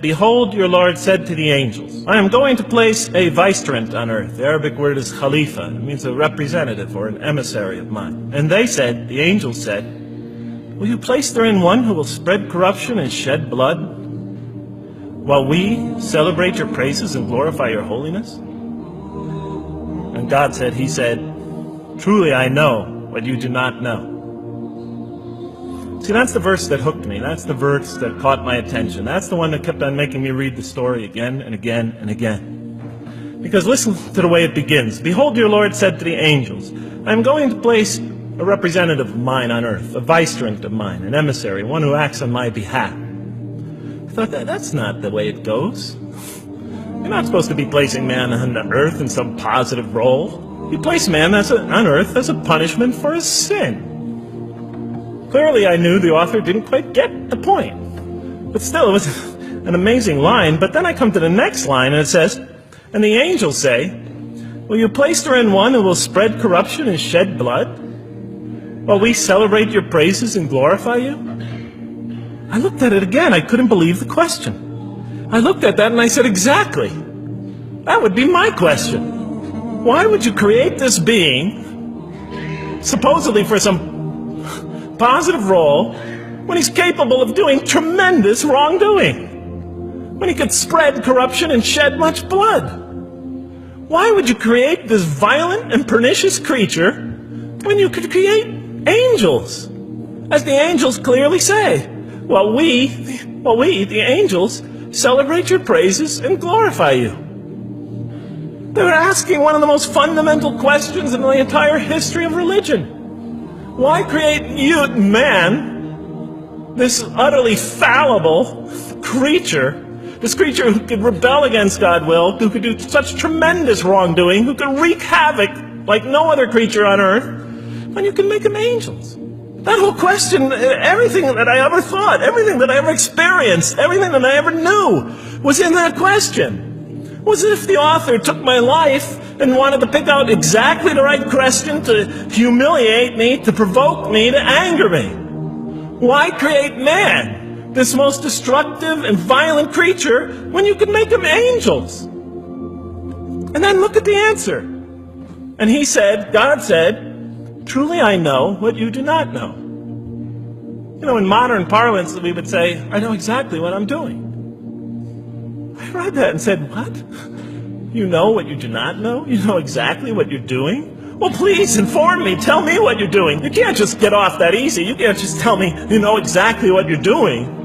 Behold, your Lord said to the angels, I am going to place a vicegerent on earth. The Arabic word is khalifa. It means a representative or an emissary of mine. And they said, the angels said, will you place therein one who will spread corruption and shed blood, while we celebrate your praises and glorify your holiness? And God said, he said, truly I know what you do not know. See, that's the verse that hooked me. That's the verse that caught my attention. That's the one that kept on making me read the story again and again and again. Because listen to the way it begins. Behold, your Lord said to the angels, I am going to place a representative of mine on earth, a vicegerent of mine, an emissary, one who acts on my behalf. I thought, that's not the way it goes. You're not supposed to be placing man on the earth in some positive role. You place man on earth as a punishment for his sin. Clearly, I knew the author didn't quite get the point. But still, it was an amazing line. But then I come to the next line, and it says, and the angels say, will you place therein one who will spread corruption and shed blood, while we celebrate your praises and glorify you? I looked at it again. I couldn't believe the question. I looked at that and I said, exactly. That would be my question. Why would you create this being, supposedly for some positive role, when he's capable of doing tremendous wrongdoing? When he could spread corruption and shed much blood? Why would you create this violent and pernicious creature when you could create angels? As the angels clearly say, well, we, the angels, celebrate your praises and glorify you. They were asking one of the most fundamental questions in the entire history of religion. Why create you, man, this utterly fallible creature, this creature who could rebel against God's will, who could do such tremendous wrongdoing, who could wreak havoc like no other creature on earth, when you can make them angels? That whole question, everything that I ever thought, everything that I ever experienced, everything that I ever knew was in that question. It was as if the author took my life and wanted to pick out exactly the right question to humiliate me, to provoke me, to anger me. Why create man, this most destructive and violent creature, when you could make them angels? And then look at the answer. And he said, God said, truly I know what you do not know. You know, in modern parlance, we would say, I know exactly what I'm doing. I read that and said, what? You know what you do not know? You know exactly what you're doing? Well, please inform me. Tell me what you're doing. You can't just get off that easy. You can't just tell me you know exactly what you're doing.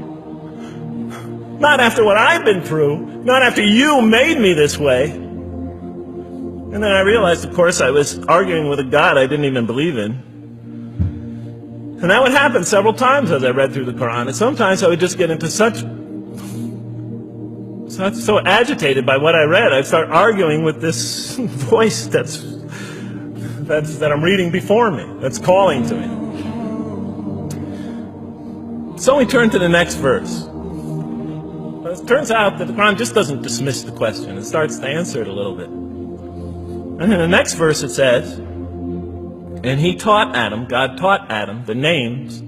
Not after what I've been through. Not after you made me this way. And then I realized, of course, I was arguing with a God I didn't even believe in. And that would happen several times as I read through the Quran. And sometimes I would just get into so agitated by what I read, I'd start arguing with this voice that I'm reading before me, that's calling to me. So we turn to the next verse. It turns out that the Quran just doesn't dismiss the question. It starts to answer it a little bit. And in the next verse it says, and he taught Adam, God taught Adam, the names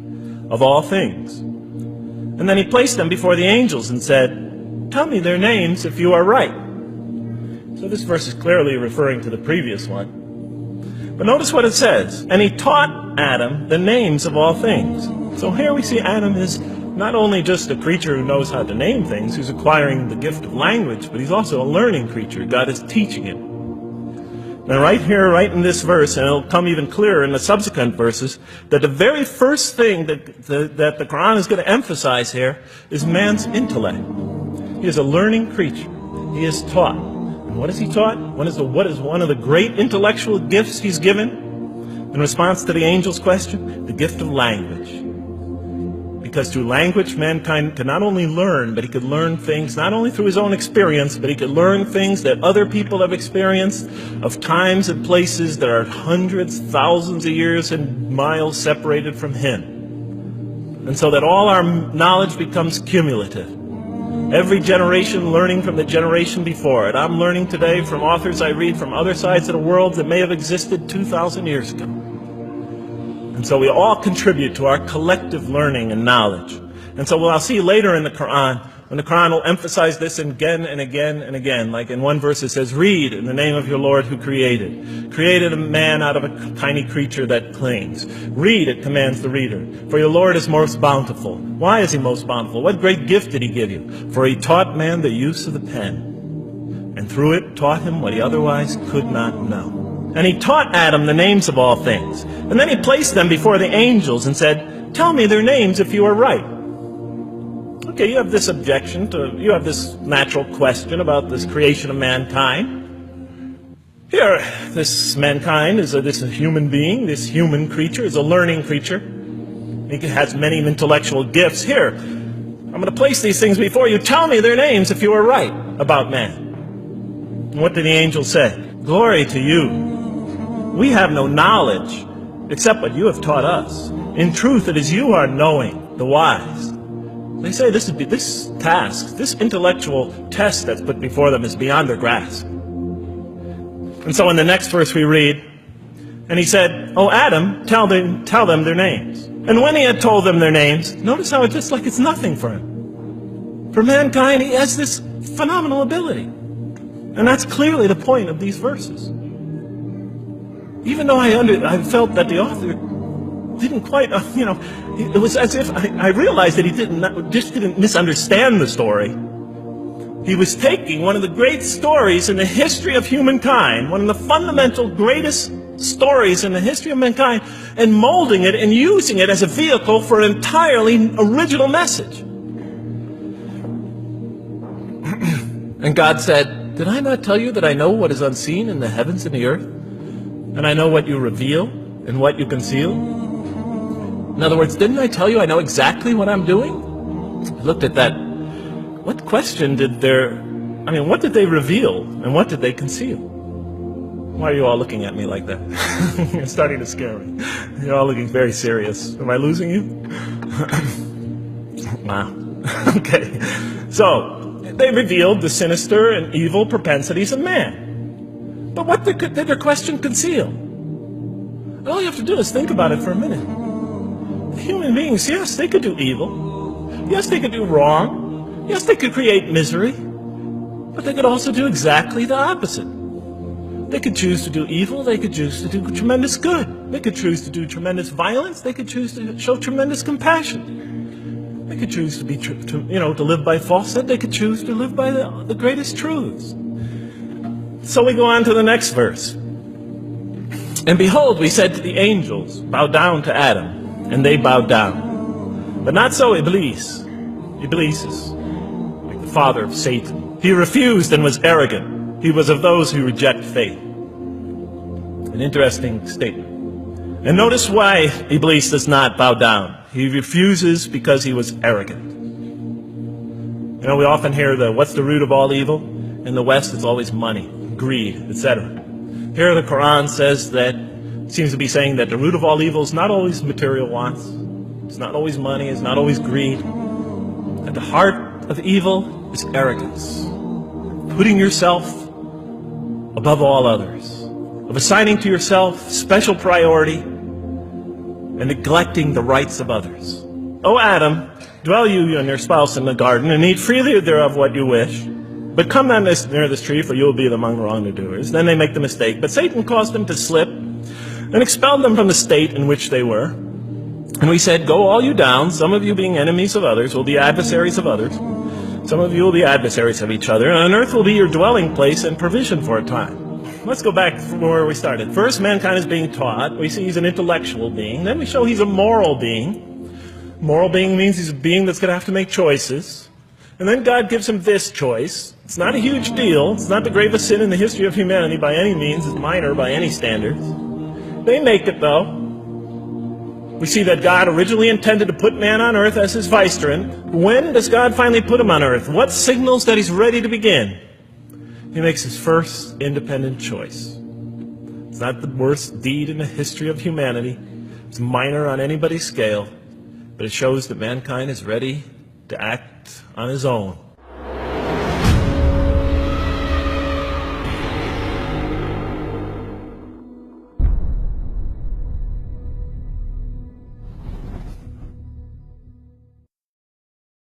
of all things. And then he placed them before the angels and said, tell me their names if you are right. So this verse is clearly referring to the previous one. But notice what it says. And he taught Adam the names of all things. So here we see Adam is not only just a creature who knows how to name things, who's acquiring the gift of language, but he's also a learning creature. God is teaching him. Now right here, right in this verse, and it'll come even clearer in the subsequent verses, that the very first thing that the Quran is going to emphasize here is man's intellect. He is a learning creature. He is taught. And what is he taught? What is one of the great intellectual gifts he's given in response to the angel's question? The gift of language. Because through language, mankind can not only learn, but he could learn things not only through his own experience, but he could learn things that other people have experienced of times and places that are hundreds, thousands of years and miles separated from him. And so that all our knowledge becomes cumulative. Every generation learning from the generation before it. I'm learning today from authors I read from other sides of the world that may have existed 2,000 years ago. And so we all contribute to our collective learning and knowledge. And so what I'll see later in the Quran, And the Quran will emphasize this again and again and again. Like in one verse it says, read in the name of your Lord who created a man out of a tiny creature that clings. Read, it commands the reader. For your Lord is most bountiful. Why is he most bountiful? What great gift did he give you? For he taught man the use of the pen, and through it taught him what he otherwise could not know. And he taught Adam the names of all things. And then he placed them before the angels and said, tell me their names if you are right. Okay, you have this you have this natural question about this creation of mankind. Here, this mankind is this human being, this human creature is a learning creature. He has many intellectual gifts. Here, I'm going to place these things before you. Tell me their names if you are right about man. And what did the angel say? Glory to you. We have no knowledge except what you have taught us. In truth, it is you who are knowing, the wise. They say this task, this intellectual test that's put before them is beyond their grasp. And so in the next verse we read, and he said, "O Adam, tell them their names." And when he had told them their names, notice how it's just like it's nothing for him. For mankind, he has this phenomenal ability. And that's clearly the point of these verses. Even though I felt that the author didn't quite, it was as if I realized that he didn't misunderstand the story. He was taking one of the great stories in the history of humankind, one of the fundamental greatest stories in the history of mankind, and molding it and using it as a vehicle for an entirely original message. And God said, did I not tell you that I know what is unseen in the heavens and the earth? And I know what you reveal and what you conceal? In other words, didn't I tell you I know exactly what I'm doing? I looked at that. What question what did they reveal and what did they conceal? Why are you all looking at me like that? You're starting to scare me. You're all looking very serious. Am I losing you? Wow. Okay. So, they revealed the sinister and evil propensities of man. But what did their question conceal? All you have to do is think about it for a minute. Human beings, yes, they could do evil. Yes, they could do wrong. Yes, they could create misery. But they could also do exactly the opposite. They could choose to do evil. They could choose to do tremendous good. They could choose to do tremendous violence. They could choose to show tremendous compassion. They could choose to live by falsehood. They could choose to live by the greatest truths. So we go on to the next verse. And behold, we said to the angels, bow down to Adam. And they bowed down. But not so Iblis. Iblis is like the father of Satan. He refused and was arrogant. He was of those who reject faith. An interesting statement. And notice why Iblis does not bow down. He refuses because he was arrogant. We often hear what's the root of all evil? In the West, it's always money, greed, etc. Here the Quran says that seems to be saying that the root of all evil is not always material wants. It's not always money. It's not always greed. At the heart of evil is arrogance. Putting yourself above all others. Of assigning to yourself special priority and neglecting the rights of others. O Adam, dwell you and your spouse in the garden and eat freely thereof what you wish. But come not near this tree, for you will be among wrongdoers. Then they make the mistake. But Satan caused them to slip and expelled them from the state in which they were. And we said, go all you down, some of you being enemies of others, will be adversaries of others. Some of you will be adversaries of each other, and on earth will be your dwelling place and provision for a time. Let's go back from where we started. First, mankind is being taught. We see he's an intellectual being. Then we show he's a moral being. Moral being means he's a being that's going to have to make choices. And then God gives him this choice. It's not a huge deal. It's not the gravest sin in the history of humanity by any means. It's minor by any standards. They make it, though. We see that God originally intended to put man on earth as his vicegerent. When does God finally put him on earth? What signals that he's ready to begin? He makes his first independent choice. It's not the worst deed in the history of humanity. It's minor on anybody's scale. But it shows that mankind is ready to act on his own.